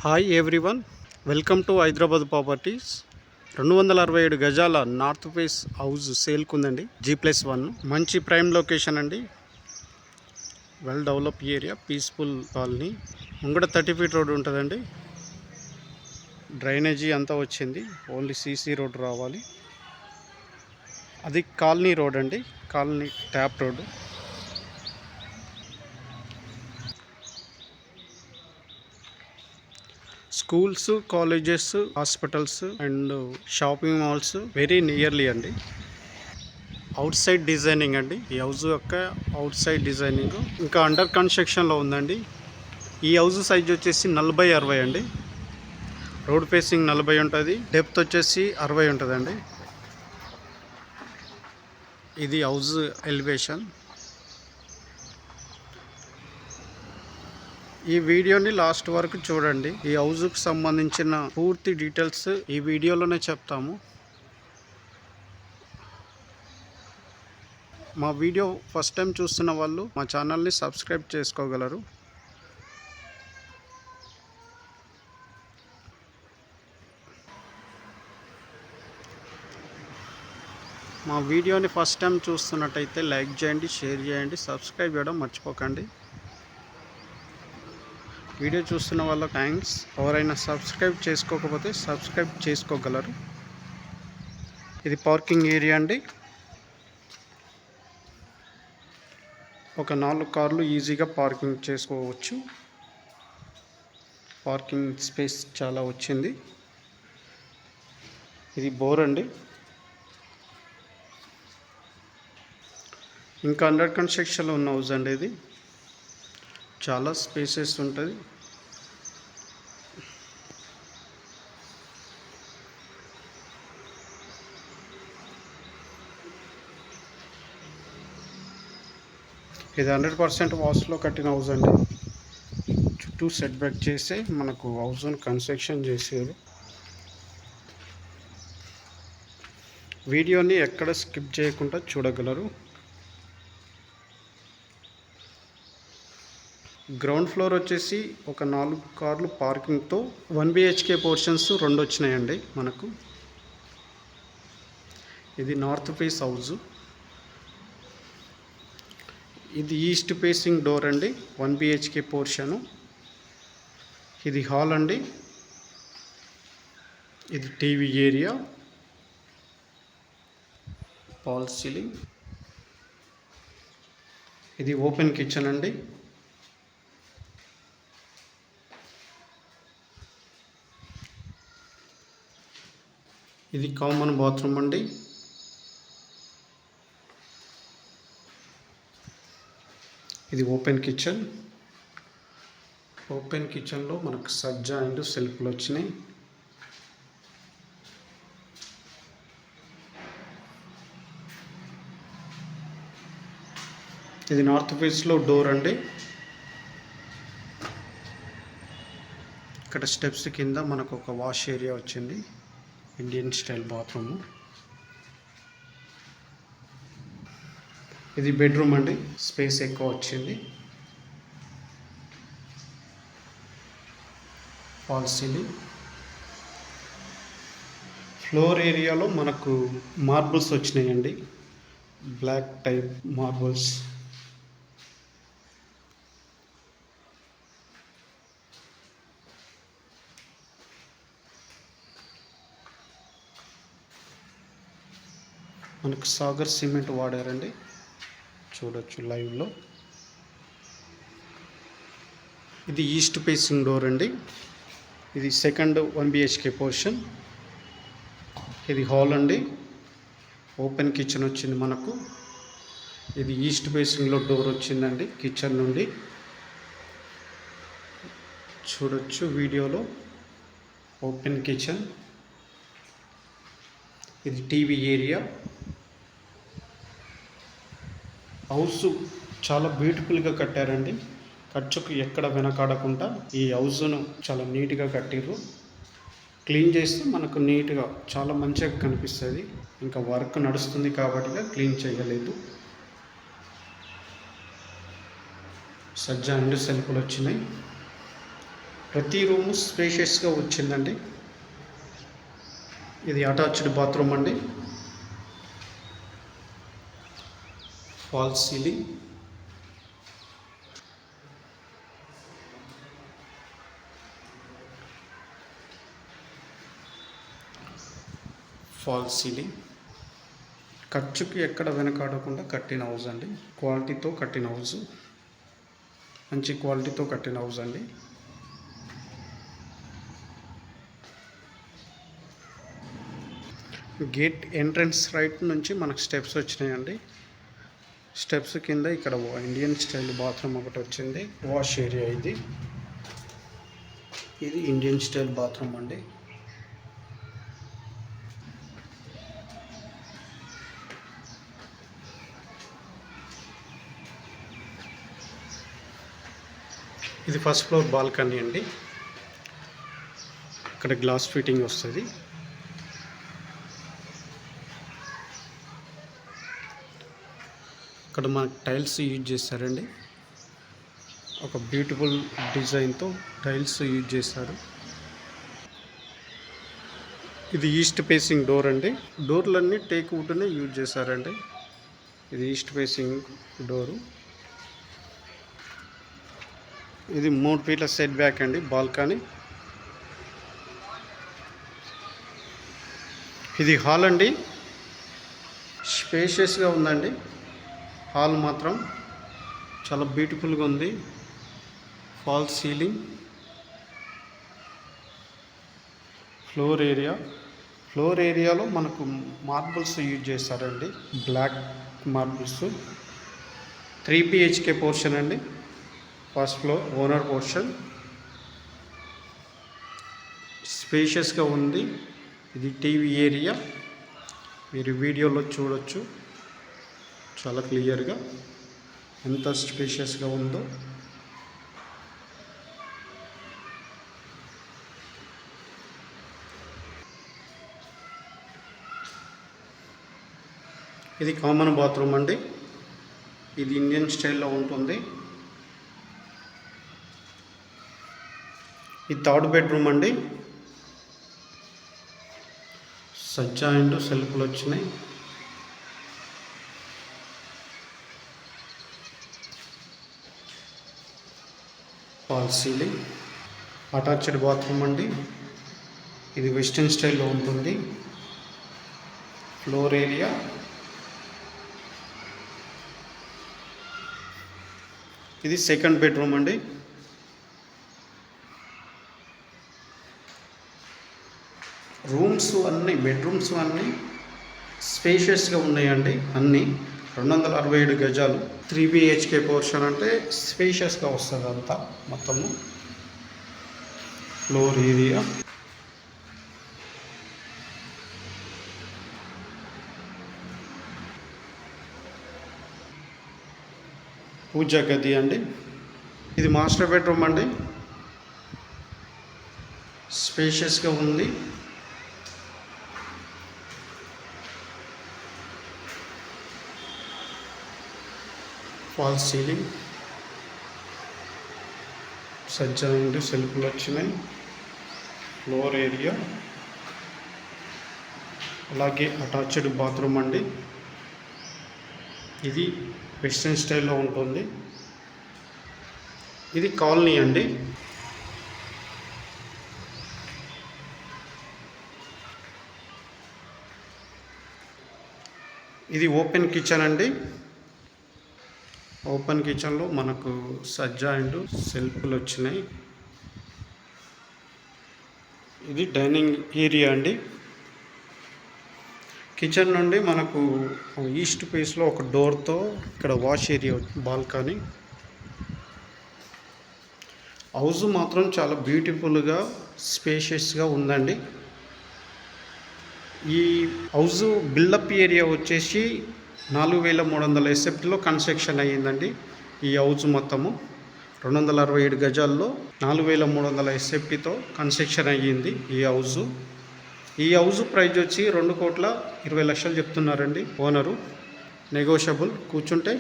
Hi everyone, welcome to Hyderabad properties. 267 గజాల north face house సేల్కు ఉందండి. G+1 మంచి ప్రైమ్ లొకేషన్ అండి. Well develop area, peaceful colony. ముంగడ 30 ఫీట్ రోడ్ ఉంటుందండి. డ్రైనేజీ అంతా వచ్చింది, ఓన్లీ సీసీ రోడ్ రావాలి. అది కాలనీ రోడ్ అండి, colony tap road. Schools, colleges, hospitals and shopping malls very nearly అండి. అవుట్ సైడ్ డిజైనింగ్ అండి, ఈ హౌస్ యొక్క అవుట్ సైడ్ డిజైనింగ్ ఇంకా అండర్ కన్స్ట్రక్షన్లో ఉందండి. ఈ హౌస్ సైజ్ వచ్చేసి 40x60 అండి. రోడ్ ఫేసింగ్ 40 ఉంటుంది, డెప్త్ వచ్చేసి 60 ఉంటుందండి. ఇది హౌస్ ఎలివేషన్. ఈ వీడియోని లాస్ట్ వరకు చూడండి. ఈ హౌస్కు సంబంధించిన పూర్తి డీటెయిల్స్ ఈ వీడియోలోనే చెప్తాము. మా వీడియో ఫస్ట్ టైం చూస్తున్న వాళ్ళు మా ఛానల్ని సబ్స్క్రైబ్ చేసుకోగలరు. మా వీడియోని ఫస్ట్ టైం చూస్తున్నట్టయితే లైక్ చేయండి, షేర్ చేయండి, సబ్స్క్రైబ్ చేయడం మర్చిపోకండి. వీడియో చూస్తున్న వాళ్ళకి థ్యాంక్స్. ఎవరైనా సబ్స్క్రైబ్ చేసుకోకపోతే సబ్స్క్రైబ్ చేసుకోగలరు. ఇది పార్కింగ్ ఏరియా అండి. ఒక 4 కార్లు ఈజీగా పార్కింగ్ చేసుకోవచ్చు. పార్కింగ్ స్పేస్ చాలా వచ్చింది. ఇది బోర్ అండి. ఇంకా అండర్ కన్స్ట్రక్షన్లో ఉన్న హౌస్ అండి. ఇది చాలా స్పేసెస్ ఉంటుంది. ఇది 100% వాస్లో కట్టిన హౌస్ అండి. చుట్టూ సెట్ బ్యాక్ చేసి మనకు హౌస్ను కన్స్ట్రక్షన్ చేసారు. వీడియోని ఎక్కడ స్కిప్ చేయకుండా చూడగలరు. గ్రౌండ్ ఫ్లోర్ వచ్చేసి ఒక 4 కార్లు పార్కింగ్తో 1 BHK పోర్షన్స్ 2 వచ్చినాయండి మనకు. ఇది నార్త్ ఫేస్ హౌస్. ఇది ఈస్ట్ ఫేసింగ్ డోర్ అండి, 1 BHK పోర్షను. ఇది హాల్ అండి. ఇది టీవీ ఏరియా, ఫాల్ సీలింగ్. ఇది ఓపెన్ కిచెన్ అండి. ఇది కామన్ బాత్రూమ్ అండి. ఇది ఓపెన్ కిచెన్. ఓపెన్ కిచెన్లో మనకు సజ్జా అండ్ సెల్ఫ్లు వచ్చినాయి. ఇది నార్త్ ఫేస్లో డోర్ అండి. ఇక్కడ స్టెప్స్ కింద మనకు ఒక వాష్ ఏరియా వచ్చింది, ఇండియన్ స్టైల్ బాత్రూము. ఇది బెడ్రూమ్ అండి, స్పేస్ ఎక్కువ వచ్చింది. Fall ceiling. ఫ్లోర్ ఏరియాలో మనకు మార్బుల్స్ వచ్చినాయండి, బ్లాక్ టైప్ మార్బుల్స్. మనకు సాగర్ సిమెంట్ వాడారండి, చూడొచ్చు లైవ్లో. ఇది ఈస్ట్ ఫేసింగ్ డోర్ అండి. ఇది సెకండ్ 1 BHK పోర్షన్. ఇది హాల్ అండి. ఓపెన్ కిచెన్ వచ్చింది మనకు. ఇది ఈస్ట్ ఫేసింగ్లో డోర్ వచ్చిందండి కిచెన్ నుండి, చూడొచ్చు వీడియోలో. Open kitchen. ఇది టీవీ ఏరియా. హౌస్ చాలా బ్యూటిఫుల్గా కట్టారండి. ఖర్చుకు ఎక్కడ వెనకాడకుండా ఈ హౌస్ను చాలా నీట్గా కట్టిర్రు. క్లీన్ చేస్తే మనకు నీట్గా చాలా మంచిగా కనిపిస్తుంది. ఇంకా వర్క్ నడుస్తుంది కాబట్టి క్లీన్ చేయలేదు. సజ్జా అండ్ సెల్ఫ్లు వచ్చినాయి. ప్రతి రూము స్పేషియస్గా వచ్చిందండి. ఇది అటాచ్డ్ బాత్రూమ్ అండి. ఫాల్స్ సీలింగ్, ఖర్చుకి ఎక్కడ వెనకాడకుండా కట్టిన హౌస్ అండి. క్వాలిటీతో కట్టిన హౌస్, మంచి క్వాలిటీతో కట్టిన హౌస్ అండి. గేట్ ఎంట్రన్స్ రైట్ నుంచి మనకు స్టెప్స్ వచ్చినాయండి. స్టెప్స్ కింద ఇక్కడ ఇండియన్ స్టైల్ బాత్రూమ్ ఒకటి వచ్చింది. వాష్ ఏరియా ఇది ఇండియన్ స్టైల్ బాత్రూమ్ అండి. ఇది ఫస్ట్ ఫ్లోర్ బాల్కనీ అండి. ఇక్కడ గ్లాస్ ఫిట్టింగ్ వస్తుంది. ఇక్కడ మనకు టైల్స్ యూజ్ చేస్తారండి. ఒక బ్యూటిఫుల్ డిజైన్తో టైల్స్ యూజ్ చేస్తారు. ఇది ఈస్ట్ ఫేసింగ్ డోర్ అండి. డోర్లన్నీ టేక్ వుడ్నే యూజ్ చేశారండి. ఇది ఈస్ట్ ఫేసింగ్ డోరు. ఇది 3 ఫీట్ల సెట్ బ్యాక్ అండి బాల్కనీ. ఇది హాల్ అండి. స్పేషియస్గా ఉందండి. హాల్ మాత్రం చాలా బ్యూటిఫుల్గా ఉంది. ఫాల్స్ సీలింగ్, ఫ్లోర్ ఏరియాలో మనకు మార్బుల్స్ యూజ్ చేస్తారండి. Black marbles. 3 BHK పోర్షన్ అండి. First floor owner portion. స్పేషియస్గా ఉంది. ఇది టీవీ ఏరియా. మీరు వీడియోలో చూడొచ్చు చాలా క్లియర్గా ఎంత స్పేషియస్గా ఉందో. ఇది కామన్ బాత్రూమ్ అండి. ఇది ఇండియన్ స్టైల్లో ఉంటుంది. ఇది 3rd బెడ్రూమ్ అండి. సజ్జా అండ్ సెల్ఫ్లు వచ్చినాయి. ఫాల్స్ సీలింగ్, అటాచ్డ్ బాత్రూమ్ అండి. ఇది వెస్టర్న్ స్టైల్లో ఉంటుంది. ఫ్లోర్ ఏరియా, ఇది 2nd బెడ్రూమ్ అండి. బెడ్రూమ్స్ అన్నీ స్పేషియస్గా ఉన్నాయండి. అన్నీ 267 గజాలు. 3 BHK పోర్షన్ అంటే స్పేషియస్గా వస్తుంది అంతా మొత్తము. ఫ్లోర్ ఏరియా, పూజా గది అండి. ఇది మాస్టర్ బెడ్రూమ్ అండి. స్పేషియస్గా ఉంది. ఫాల్స్ సీలింగ్, సజ్జా నుండి సెల్ఫ్లు వచ్చినాయి. ఫ్లోర్ ఏరియా, అలాగే అటాచ్డ్ బాత్రూమ్ అండి. ఇది వెస్టర్న్ స్టైల్లో ఉంటుంది. ఇది కాలనీ అండి. ఇది ఓపెన్ కిచెన్ అండి. ఓపెన్ కిచెన్లో మనకు సజ్జా అండ్ సెల్ఫ్లు వచ్చినాయి. ఇది డైనింగ్ ఏరియా అండి. కిచెన్ నుండి మనకు ఈస్ట్ ఫేస్లో ఒక డోర్తో ఇక్కడ వాష్ ఏరియా, బాల్కనీ. హౌస్ మాత్రం చాలా బ్యూటిఫుల్గా స్పేషియస్గా ఉందండి. ఈ హౌస్ బిల్డప్ ఏరియా వచ్చేసి 4300 SFTలో కన్స్ట్రక్షన్ అయ్యిందండి. ఈ హౌస్ మొత్తము 267 గజాల్లో 4300 SFTతో కన్స్ట్రక్షన్ అయ్యింది ఈ హౌస్ ప్రైజ్ వచ్చి 2,20,00,000 చెప్తున్నారండి ఓనరు. నెగోషియబుల్, కూర్చుంటే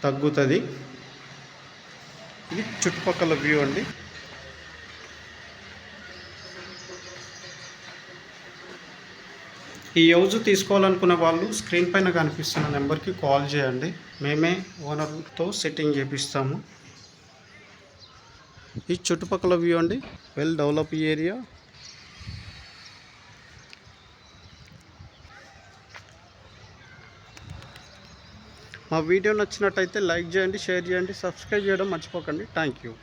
తగ్గుతుంది. ఇది చుట్టుపక్కల వ్యూ అండి. ఈ హౌస్ తీసుకోవాలనుకునే వాళ్ళు స్క్రీన్ పైన కనిపిస్తున్న నెంబర్కి కాల్ చేయండి. మేమే ఓనర్తో సెట్టింగ్ చేపిస్తాము. ఈ చుట్టుపక్కల వ్యూ అండి, వెల్ డెవలప్ ఏరియా. మా వీడియో నచ్చినట్టయితే లైక్ చేయండి, షేర్ చేయండి, సబ్స్క్రైబ్ చేయడం మర్చిపోకండి. Thank you.